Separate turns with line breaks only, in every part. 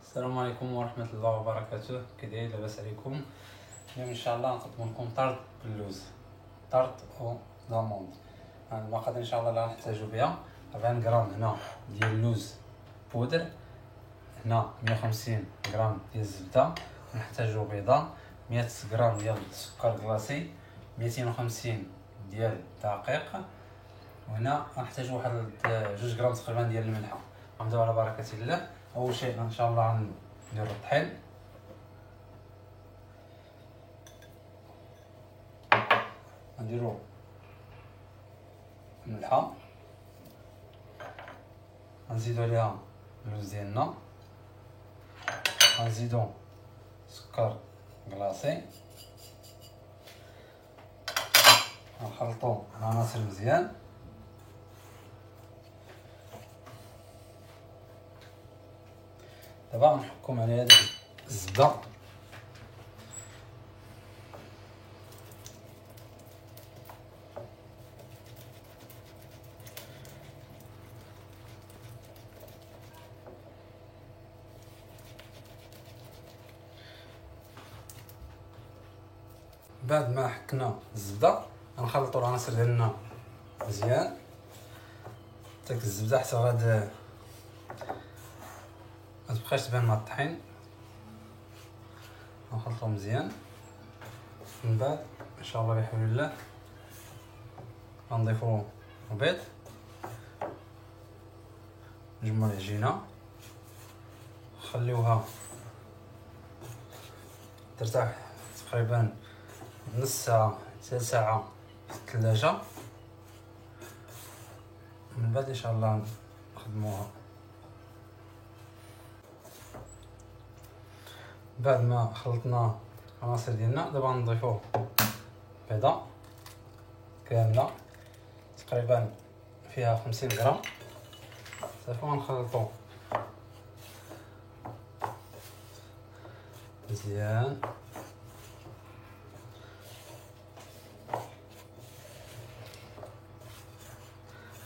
السلام عليكم ورحمة الله وبركاته. كي داير؟ لاباس عليكم؟ اليوم ان شاء الله نقدم لكم طرد باللوز، طرد او لاموند. هاد المقادير ان شاء الله اللي غنحتاجو بها 40 غرام هنا ديال اللوز بودر، هنا 150 غرام ديال الزبده، نحتاجو بيضه، 100 غرام ديال السكر كلاصي، 250 ديال الدقيق، وهنا غنحتاجو واحد 2 غرام تقريبا ديال الملحه. غنبداو على بركه الله. اول شيء ان شاء الله نديرو الطحين، نديرو الملحه، غنزيدو عليها اللوز ديالنا، غنزيدو سكر كلاصي، غنخلطو العناصر مزيان. دابا غنحكم على هاد الزبده، بعد ما حكنا الزبده غنخلطوا العناصر ديالنا مزيان داك الزبده حتى ما تبقاش تبان مع الطحين. غنخلطوه مزيان، من بعد ان شاء الله بحول الله غنضيفو البيض، نجمعو العجينه، نخليوها ترتاح تقريبا نص ساعه حتى ساعه في الثلاجه. من بعد ان شاء الله نخدموها. بعد ما خلطنا العناصر ديالنا دابا نضيفو بيضه كامله تقريبا فيها 50 غرام، صافي غنخلطو مزيان.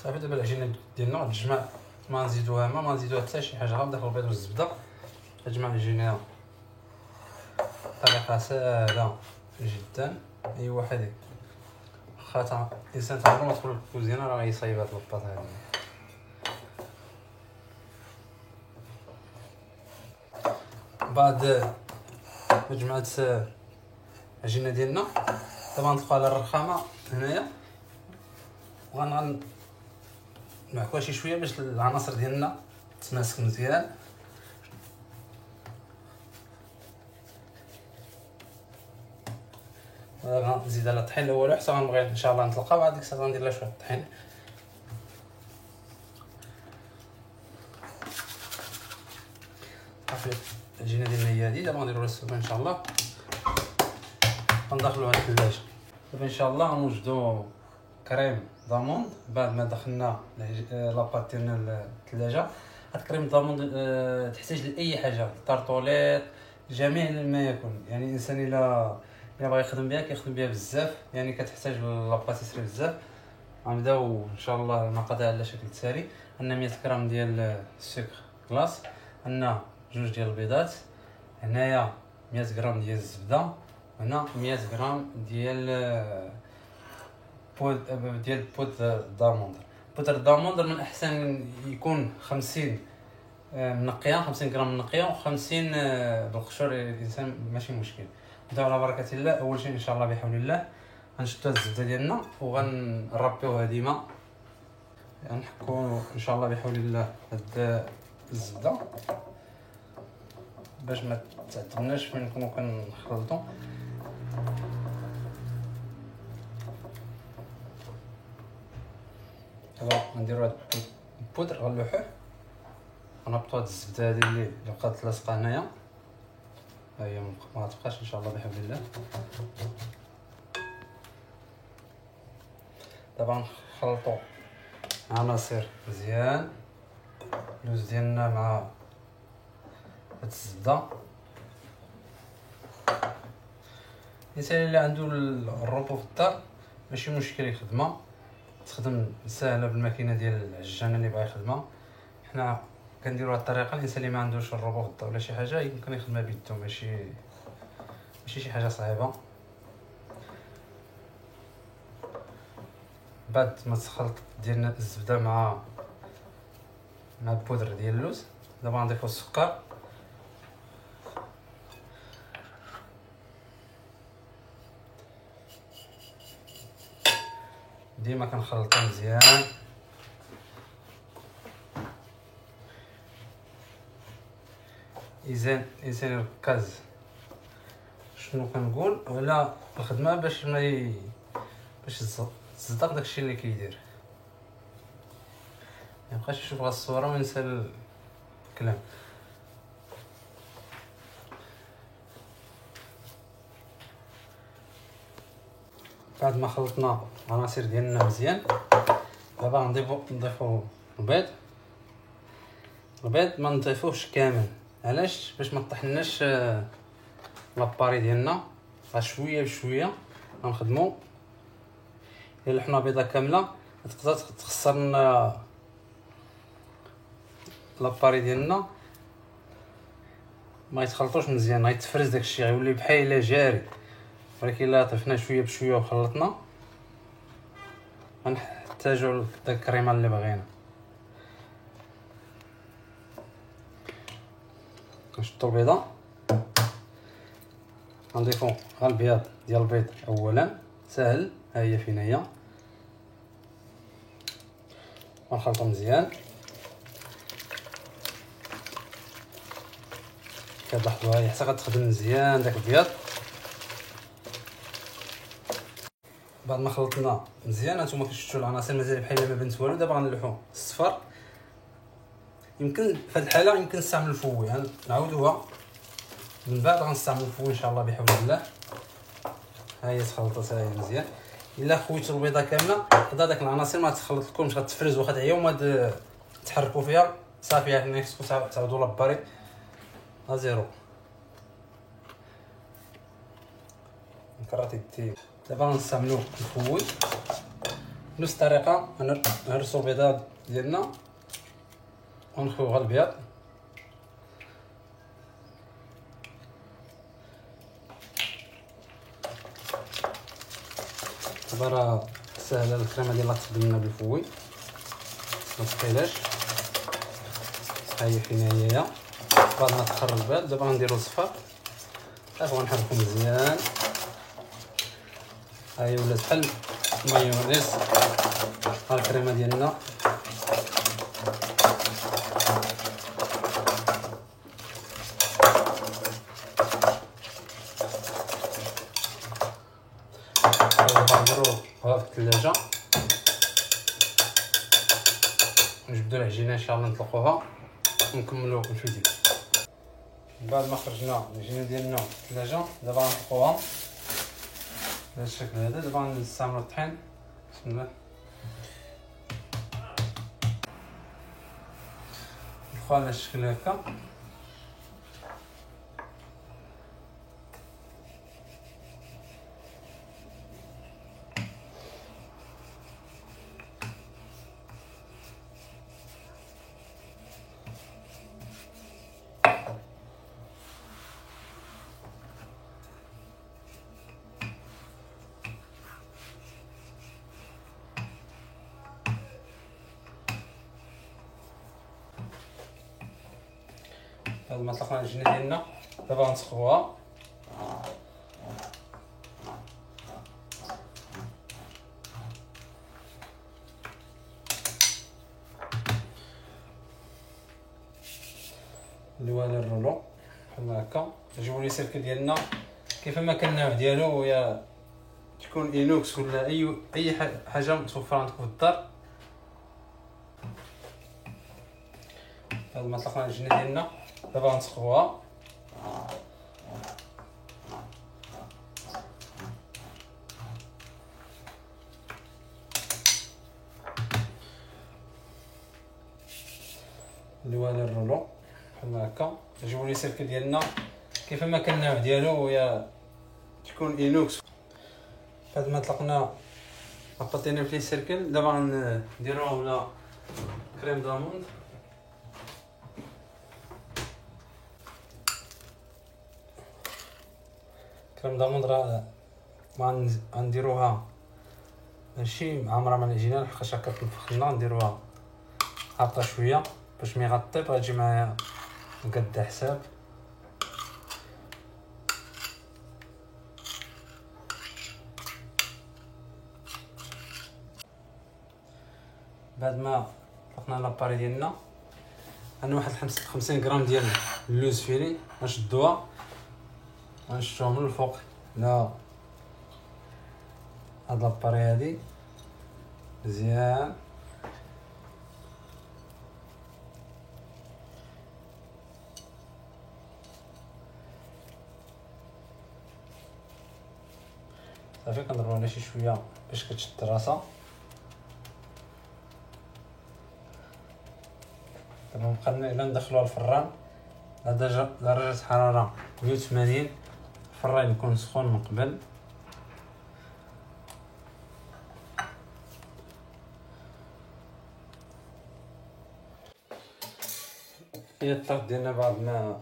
صافي دابا العجينه ديالنا تجمع، ما نزيدوها ما نزيدوها حتى شي حاجه، غنضيفو البيض والزبده، تجمع العجينه بطريقه سهله جدا. اي واحد واخا الانسان تعمرو ما تدخل الكوزينه راه يصايب هاد الباط هادي. بعد ما جمعت العجينه ديالنا دابا نطفو على الرخامه هنايا، نعكوها شي شويه باش العناصر ديالنا تماسك مزيان. غنزيد على الطحين الاول حتى غنبغي ان شاء الله نطلقها، بعد ديك الساعه غندير لها شويه الطحين. صافي العجينه ديالنا هي هادي، دابا غنديرو لها السكر ان شاء الله، غندخلوها للثلاجه. دابا ان شاء الله غنوجدو كريم داموند. بعد ما دخلنا لاباط ديالنا للثلاجه، هاد كريم داموند تحتاج لاي حاجه، طارطوليط، جميع ما يكون. يعني الانسان الا بغى يخدم بها كيخدم بها بزاف، يعني كتحتاج لاباطيسري بزاف. غنبداو ان شاء الله المقادير على شكل التالي: عندنا 100 غرام ديال السكر كلاص، عندنا 2 ديال البيضات، هنايا 100 غرام ديال الزبده، هنا 100 غرام ديال بودر داموندر. بودر داموندر من الاحسن يكون 50 منقيه، 50 غرام منقيه و50 بالقشور الانسان ماشي مشكل. نبداو على بركه الله. اول شيء ان شاء الله بحول الله غنشدو الزبده ديالنا وغنربيوها ديما، غنحكو ان شاء الله بحول الله هاد الزبده باش ما تعتمناش فين نكونوا كنخلطو. دابا غنديرو هاد البودر، غنلوحوه، غنهبطو هاد الزبده هادي اللي بقات لاصقه هنايا، ها هي ما غتبقاش ان شاء الله بحول الله. دابا نخلطو عناصر مزيان، اللوز ديالنا مع هاد الزبده. الانسان اللي عنده الروبو في الدار ماشي مشكل يخدمها، تخدم ساهله بالماكينه ديال العجانه اللي بغا يخدمها. حنا كنديروا هاد الطريقه. الانسان اللي ما عندوش الروبوت ولا شي حاجه يمكن يخدمها بيدو، ماشي شي حاجه صعيبه. بعد ما تخلط ديالنا الزبده مع البودر ديال اللوز، دابا غنضيفو السكر. ديما كنخلطو مزيان. الانسان يركز شنو كنقول ولا الخدمه باش باش تصدق داكشي اللي كيدير، ميبقاش يشوف غير الصوره وينسى الكلام. بعد ما خلطنا العناصر ديالنا مزيان، دابا نضيفو البيض. ما نضيفوهش كامل، علاش؟ باش ما طحناش لاباري ديالنا. شويه بشويه غنخدمو. الا حنا بيضه كامله تقدر تخسر لنا لاباري ديالنا، ما يتخلطوش مزيان، غيتفرز داكشي، غيولي بحال جاري. ولكن الا طفنا شويه بشويه وخلطنا غنحتاجو داك الكريمه اللي بغينا. نشطو البيضه، غنضيفو غير البياض ديال البيض اولا، ساهل. ها هي فين هي، غنخلطو مزيان. كتلاحظوا هي حتى غتخدم مزيان داك البياض. بعد ما خلطنا مزيان، هانتوما كتشوفوا العناصر مازال بحال ما بنت والو. دابا غنلوحو الصفر. يمكن في هذه الحاله يمكن نستعمل الفوي، نعاودوها من بعد غنستعمل الفوي ان شاء الله بحول الله. ها هي تخلطات، ها هي مزيان. الا خويتوا البيضه كامله تقدر داك العناصر ما تخلط لكمش، غتفرز واحد عيا وما تحركوا فيها صافي. يعني خصكم تعاودوا لاباري زيرو. كراتي دابا غنستعملو الفوي بنفس الطريقه. نهرسو البيضه ديالنا ونخويو غير البياض. دابا راه ساهله الكريمه ديالها تخدم لنا بالفوي، ما تثقيلاش. ها هي فين هي. بعد ما تخرج البيض دابا غنديرو الصفر صافي، غنحركو مزيان. ها هي ولات بحال المايونيز. ها الكريمه ديالنا غنديروه في الثلاجه، نجبدو العجينه ان شاء الله نطلقوها ونكملو الفيديو. بعد ما خرجنا العجينه ديالنا في الثلاجه دابا غنطلقوها بهذا الشكل هذا. دابا غنستعملو الطحين. بسم الله. نطلقوها على الشكل هكا. بعد ما طلقنا العجينه ديالنا دابا غنسخوها. نديروها على الرولو بحال هكا. نجيبو لي سيركل ديالنا كيفما كان النوع ديالو، يا تكون اينوكس ولا اي حاجه متوفره عندكم في الدار. بعد ما طلقنا العجينه ديالنا دابا غنسخوها. نديروها على الرولو بحال هكا. نجيبو لي سيركل ديالنا كيفما كان النوع ديالو، يا تكون اينوكس. بعد ما طلقنا حطينا في لي سيركل دابا غنديروها ولا كريم داموند. كريم داموند راه ما غنديروها ماشي معمره مع العجينه، لحقاش راه كتنفخ لنا. نديروها هابطه شويه باش ملي غطيب غتجي معايا قد حساب. بعد ما طلقنا لاباري ديالنا، عندنا واحد 50 غرام ديال اللوز فيني، غنشدوها غنشدوها من الفوق على هاد لاباري هادي مزيان. صافي كنضربو عليها شي شويه باش كتشد راسها. دابا بقى لنا الا ندخلوها الفران على درجه حراره 180. الفران يكون سخون من قبل. هي الطاق ديالنا بعد ما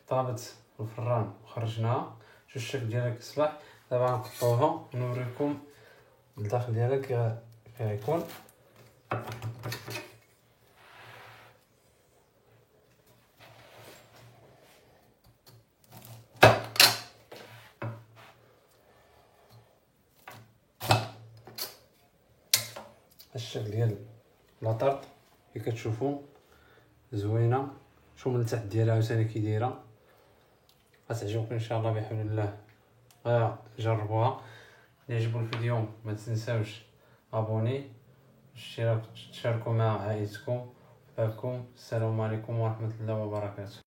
طابت الفران وخرجناها، شوف الشكل ديالها كيصبح. دابا غنقطعوها ونوريكم الداخل ديالها كيف غيكون. الشكل ديال لاطارط كي كتشوفوا زوينه. شوفوا من التحت ديالها عاوتاني كي دايره. غتعجبكم ان شاء الله بحول الله. جربوها. اللي عجبو الفيديو ما تنساوش ابوني، تشاركوا مع عائلتكم. السلام عليكم ورحمه الله وبركاته.